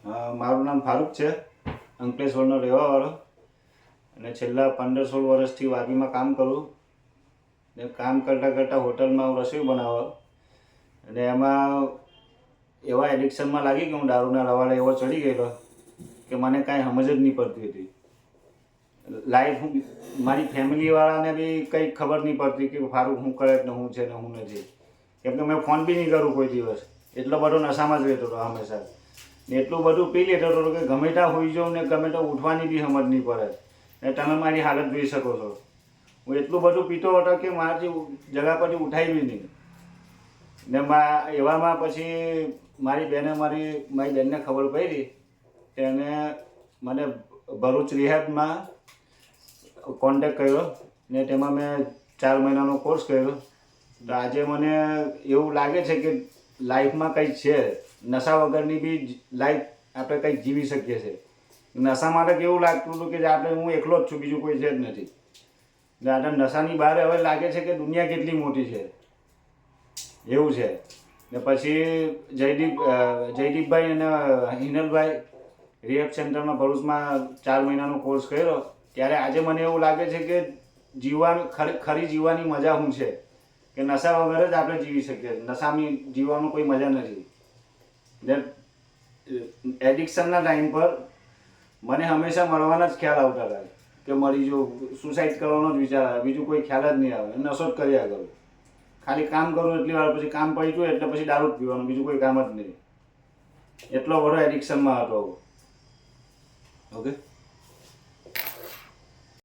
મારું નામ ફારૂક છે, અંકલેશ્વરનો રહેવાવાળો, અને છેલ્લા 15-16 વર્ષથી વાપીમાં કામ કરું. ને કામ કરતાં કરતાં હોટલમાં હું રસોઈ બનાવો, અને એમાં એવા એડિક્શનમાં લાગી કે હું દારૂના રવાડે એવો ચડી ગયેલો કે મને કાંઈ સમજ જ નહીં પડતી હતી. લાઈફ મારી ફેમિલીવાળાને બી કંઈ ખબર નહીં પડતી કે ફારૂક શું કરે ને શું છે ને શું નથી. કેમ કે મેં ફોન બી નહીં કરું કોઈ દિવસ, એટલો બધો નશામાં જ રહેતો હતો હંમેશા. ને એટલું બધું પી લેતો હતો કે ગમે ત્યાં હોઈ જાઉં ને ગમે ત્યાં ઉઠવાની બી સમજ નહીં પડે. ને તમે મારી હાલત જોઈ શકો છો. હું એટલું બધું પીતો હતો કે મારાથી જગા પરથી ઉઠાય બી નહીં. ને એવામાં પછી મારી બેનને ખબર પડી. તેને મને ભરૂચ રિહાબમાં કોન્ટેક કર્યો ને તેમાં મેં 4 મહિનાનો કોર્સ કર્યો. તો આજે મને એવું લાગે છે કે લાઈફમાં કંઈક છે, નશા વગરની બી લાઈફ આપણે કંઈક જીવી શકીએ છીએ. નશા માટે કેવું લાગતું હતું કે હું એકલો જ છું, બીજું કોઈ છે જ નથી. આપણે નશાની બહાર હવે લાગે છે કે દુનિયા કેટલી મોટી છે એવું છે. ને પછી જયદીપભાઈ અને હિનલભાઈ રિહેબ સેન્ટરમાં ભરૂચમાં 4 મહિનાનો કોર્સ કર્યો. ત્યારે આજે મને એવું લાગે છે કે ખરી જીવવાની મજા શું છે, કે નશા વગર જ આપણે જીવી શકીએ. નશામાં જીવવાનું કોઈ મજા નથી. એડિક્શનના ટાઈમ પર મને હંમેશા મળવાના જ ખ્યાલ આવતા હતા કે મરી જો, સુસાઇડ કરવાનો જ વિચાર આવે, બીજું કોઈ ખ્યાલ જ નહીં આવે. નશો જ કર્યા કરું, ખાલી કામ કરું એટલી વાર, પછી કામ પડી એટલે પછી દારૂ જ પીવાનું, બીજું કોઈ કામ જ નહીં. એટલો બધો એડિક્શનમાં હતો. ઓકે.